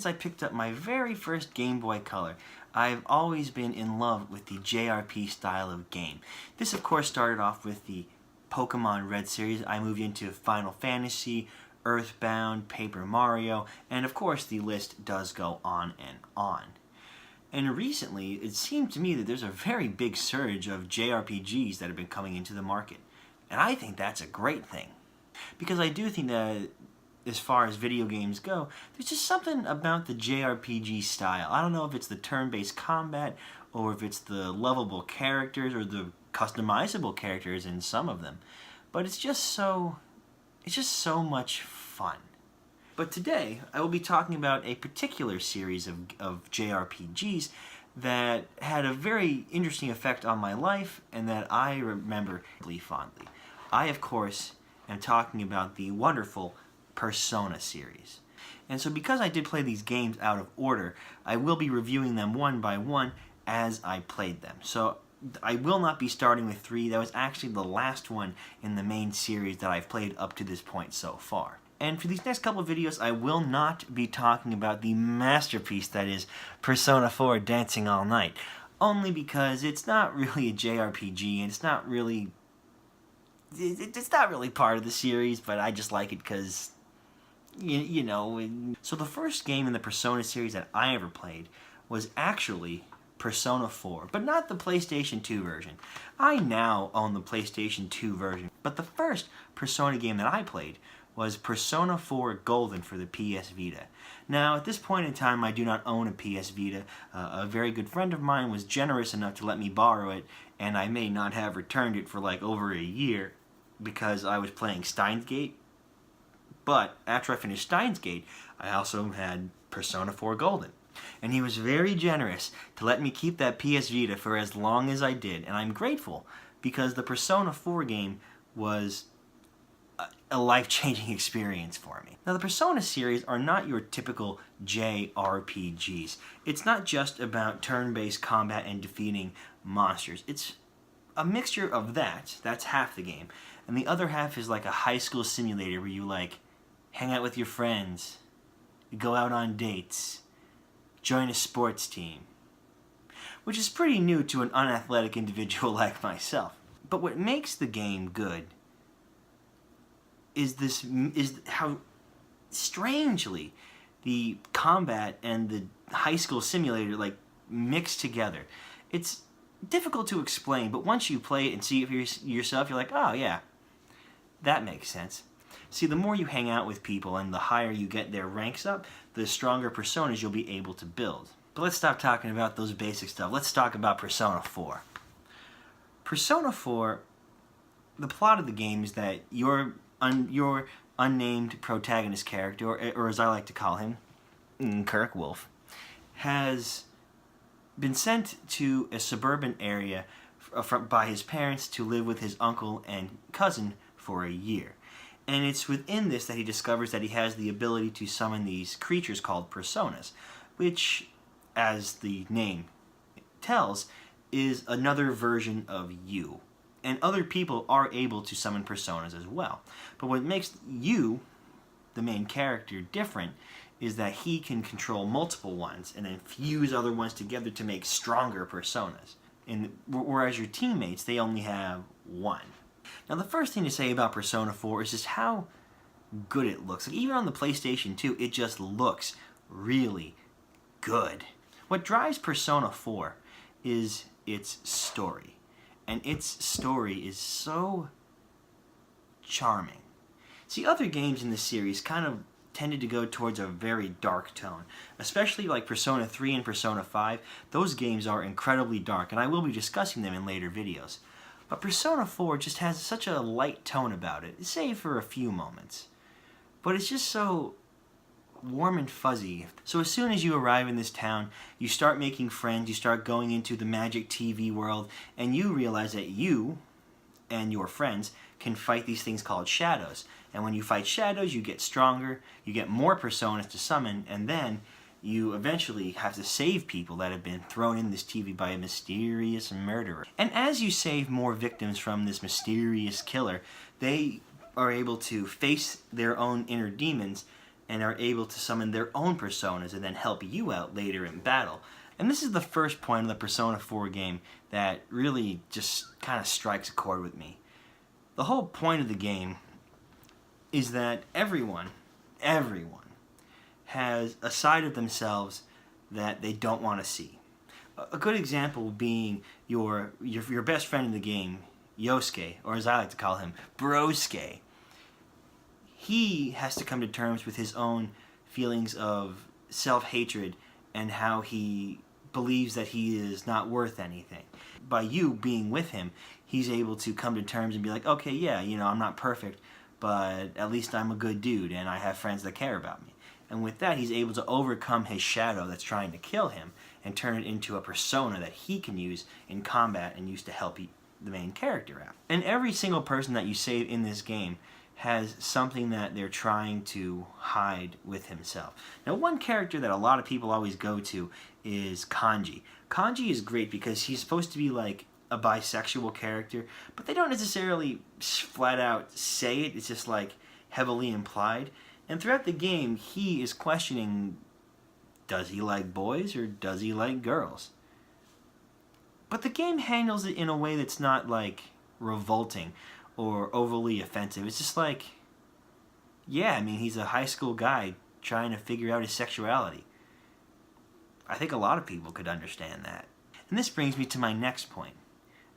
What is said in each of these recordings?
since I picked up my very first Game Boy Color, I've always been in love with the JRP style of game. This of course started off with the Pokemon Red series. I moved into Final Fantasy, Earthbound, Paper Mario, and of course the list does go on and on. And recently, it seemed to me that there's a very big surge of JRPGs that have been coming into the market. And I think that's a great thing. Because I do think that as far as video games go, there's just something about the JRPG style. I don't know if it's the turn-based combat, or if it's the lovable characters, or the customizable characters in some of them. But it's just so much fun. But today, I will be talking about a particular series of JRPGs that had a very interesting effect on my life and that I remember fondly. I, of course, am talking about the wonderful Persona series. And so because I did play these games out of order, I will be reviewing them one by one as I played them. So I will not be starting with 3. That was actually the last one in the main series that I've played up to this point so far. And for these next couple of videos, I will not be talking about the masterpiece that is Persona 4 Dancing All Night. Only because it's not really a JRPG, and it's not really part of the series, but I just like it because, you know. So the first game in the Persona series that I ever played was actually Persona 4, but not the PlayStation 2 version. I now own the PlayStation 2 version, but the first Persona game that I played was Persona 4 Golden for the PS Vita. Now, at this point in time, I do not own a PS Vita. A very good friend of mine was generous enough to let me borrow it, and I may not have returned it for like over a year because I was playing Steins Gate. But after I finished Steins Gate, I also had Persona 4 Golden. And he was very generous to let me keep that PS Vita for as long as I did, and I'm grateful because the Persona 4 game was a life-changing experience for me. Now, the Persona series are not your typical JRPGs. It's not just about turn-based combat and defeating monsters. It's a mixture of that's half the game, and the other half is like a high school simulator where you like hang out with your friends, you go out on dates, join a sports team, which is pretty new to an unathletic individual like myself. But what makes the game good is how strangely the combat and the high school simulator like mix together. It's difficult to explain, but once you play it and see it for yourself, you're like, oh yeah, that makes sense. See, the more you hang out with people and the higher you get their ranks up, the stronger personas you'll be able to build. But let's stop talking about those basic stuff. Let's talk about Persona 4. Persona 4, the plot of the game is that your unnamed protagonist character, or as I like to call him, Kirk Wolf, has been sent to a suburban area by his parents to live with his uncle and cousin for a year. And it's within this that he discovers that he has the ability to summon these creatures called personas, which, as the name tells, is another version of you. And other people are able to summon personas as well. But what makes you, the main character, different is that he can control multiple ones and then fuse other ones together to make stronger personas. Whereas your teammates, they only have one. Now, the first thing to say about Persona 4 is just how good it looks. Like, even on the PlayStation 2, it just looks really good. What drives Persona 4 is its story. And its story is so charming. See, other games in this series kind of tended to go towards a very dark tone. Especially like Persona 3 and Persona 5. Those games are incredibly dark, and I will be discussing them in later videos. But Persona 4 just has such a light tone about it, save for a few moments. But it's just so warm and fuzzy. So as soon as you arrive in this town, you start making friends, you start going into the magic TV world, and you realize that you and your friends can fight these things called shadows. And when you fight shadows, you get stronger, you get more personas to summon, and then you eventually have to save people that have been thrown in this TV by a mysterious murderer. And as you save more victims from this mysterious killer, they are able to face their own inner demons and are able to summon their own personas and then help you out later in battle. And this is the first point of the Persona 4 game that really just kind of strikes a chord with me. The whole point of the game is that everyone has a side of themselves that they don't want to see. A good example being your best friend in the game, Yosuke, or as I like to call him, Brosuke. He has to come to terms with his own feelings of self-hatred and how he believes that he is not worth anything. By you being with him, he's able to come to terms and be like, okay, yeah, you know, I'm not perfect, but at least I'm a good dude and I have friends that care about me. And with that, he's able to overcome his shadow that's trying to kill him and turn it into a persona that he can use in combat and use to help the main character out. And every single person that you save in this game has something that they're trying to hide with himself. Now, one character that a lot of people always go to is Kanji. Kanji is great because he's supposed to be like a bisexual character, but they don't necessarily flat out say it. It's just like heavily implied. And throughout the game, he is questioning, does he like boys or does he like girls? But the game handles it in a way that's not like revolting or overly offensive. It's just like, yeah, I mean, he's a high school guy trying to figure out his sexuality. I think a lot of people could understand that. And this brings me to my next point,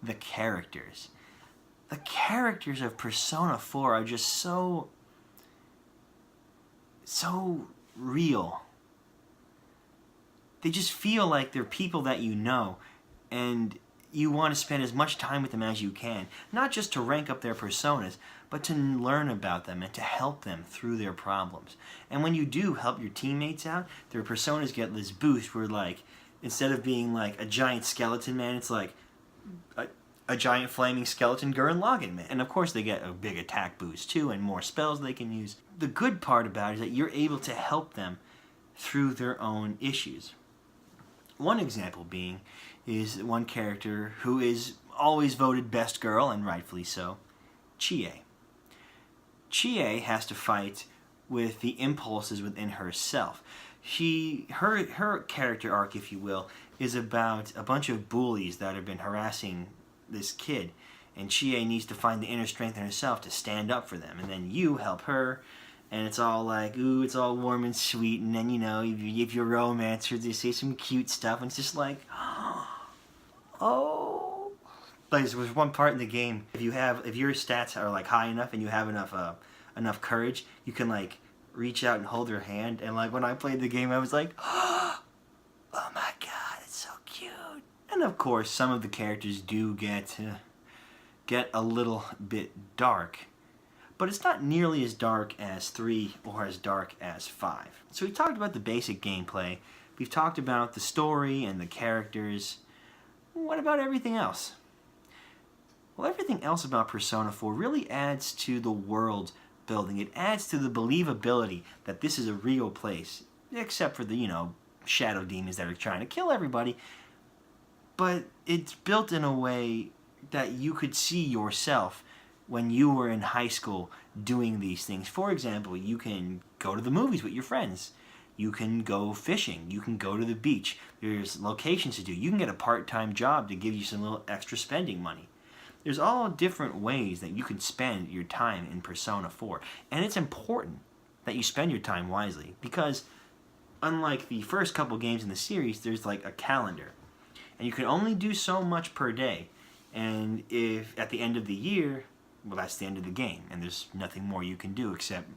the characters. The characters of Persona 4 are just so real. They just feel like they're people that you know, and you want to spend as much time with them as you can, not just to rank up their personas, but to learn about them and to help them through their problems. And when you do help your teammates out, their personas get this boost where, like, instead of being like a giant skeleton man, it's like a giant flaming skeleton Gurren Lagann man. And of course they get a big attack boost too and more spells they can use. The good part about it is that you're able to help them through their own issues. One example being is one character who is always voted best girl, and rightfully so, Chie. Chie has to fight with the impulses within herself. Her character arc, if you will, is about a bunch of bullies that have been harassing this kid, and Chie needs to find the inner strength in herself to stand up for them, and then you help her, and it's all like, ooh, it's all warm and sweet, and then, you know, if you're a romancer, they say some cute stuff, and it's just like, oh. Like, there was one part in the game, if your stats are like high enough and you have enough courage, you can like reach out and hold her hand, and like when I played the game, I was like, oh my god, it's so cute. And of course, some of the characters do get a little bit dark, but it's not nearly as dark as 3 or as dark as 5. So we talked about the basic gameplay, we've talked about the story and the characters. What about everything else? Well, everything else about Persona 4 really adds to the world building. It adds to the believability that this is a real place, except for the, you know, shadow demons that are trying to kill everybody. But it's built in a way that you could see yourself when you were in high school doing these things. For example, you can go to the movies with your friends. You can go fishing. You can go to the beach. There's locations to do. You can get a part-time job to give you some little extra spending money. There's all different ways that you can spend your time in Persona 4. And it's important that you spend your time wisely, because unlike the first couple games in the series, there's like a calendar. And you can only do so much per day. And if at the end of the year, well, that's the end of the game, and there's nothing more you can do except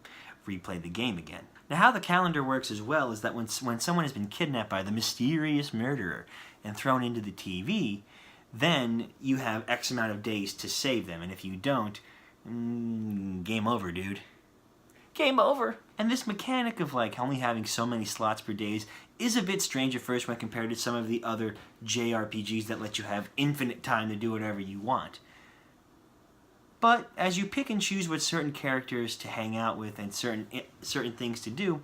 replay the game again. Now, how the calendar works as well is that when someone has been kidnapped by the mysterious murderer and thrown into the TV, then you have X amount of days to save them, and if you don't, game over, dude. Game over! And this mechanic of like only having so many slots per day is a bit strange at first when compared to some of the other JRPGs that let you have infinite time to do whatever you want. But as you pick and choose what certain characters to hang out with and certain things to do,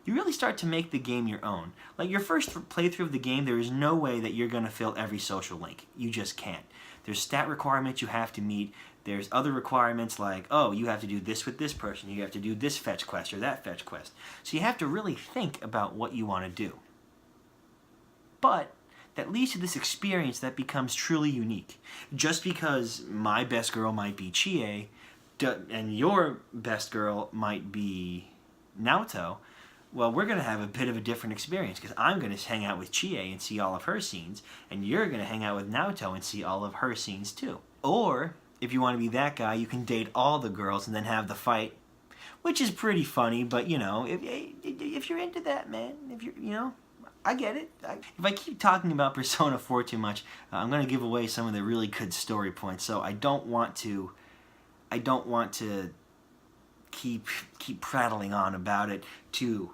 you really start to make the game your own. Like your first playthrough of the game, there is no way that you're going to fill every social link. You just can't. There's stat requirements you have to meet. There's other requirements like, oh, you have to do this with this person. You have to do this fetch quest or that fetch quest. So you have to really think about what you want to do. But that leads to this experience that becomes truly unique. Just because my best girl might be Chie, and your best girl might be Naoto, well, we're going to have a bit of a different experience because I'm going to hang out with Chie and see all of her scenes, and you're going to hang out with Naoto and see all of her scenes too. Or, if you want to be that guy, you can date all the girls and then have the fight, which is pretty funny, but, you know, if you're into that, man, if you're, you know, I get it. If I keep talking about Persona 4 too much, I'm going to give away some of the really good story points, so I don't want to keep prattling on about it too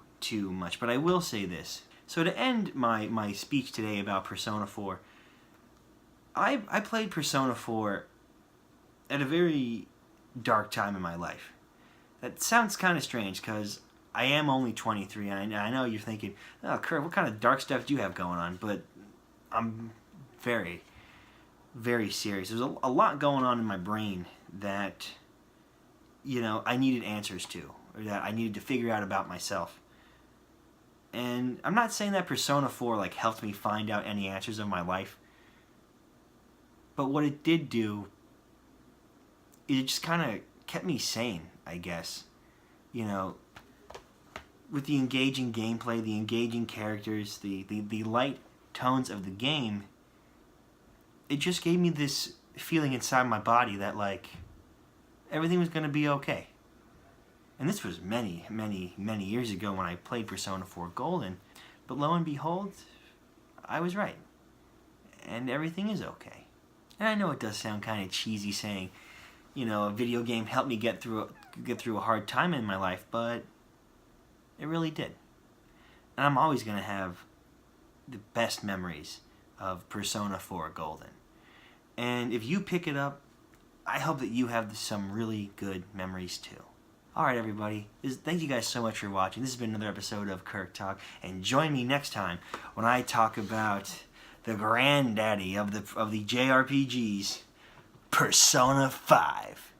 much, but I will say this. So to end my speech today about Persona 4, I played Persona 4 at a very dark time in my life. That sounds kind of strange because I am only 23, and I know you're thinking, oh, Kirk, what kind of dark stuff do you have going on? But I'm very, very serious. There's a lot going on in my brain that, you know, I needed answers to, or that I needed to figure out about myself. And I'm not saying that Persona 4 like helped me find out any answers of my life, but what it did do, it just kind of kept me sane, I guess. You know, with the engaging gameplay, the engaging characters, the light tones of the game, it just gave me this feeling inside my body that, like, everything was going to be okay. And this was many, many, many years ago when I played Persona 4 Golden. But lo and behold, I was right. And everything is okay. And I know it does sound kind of cheesy saying, you know, a video game helped me get through a hard time in my life, but it really did. And I'm always going to have the best memories of Persona 4 Golden. And if you pick it up, I hope that you have some really good memories too. Alright everybody, thank you guys so much for watching. This has been another episode of Kirk Talk, and join me next time when I talk about the granddaddy of the JRPGs, Persona 5.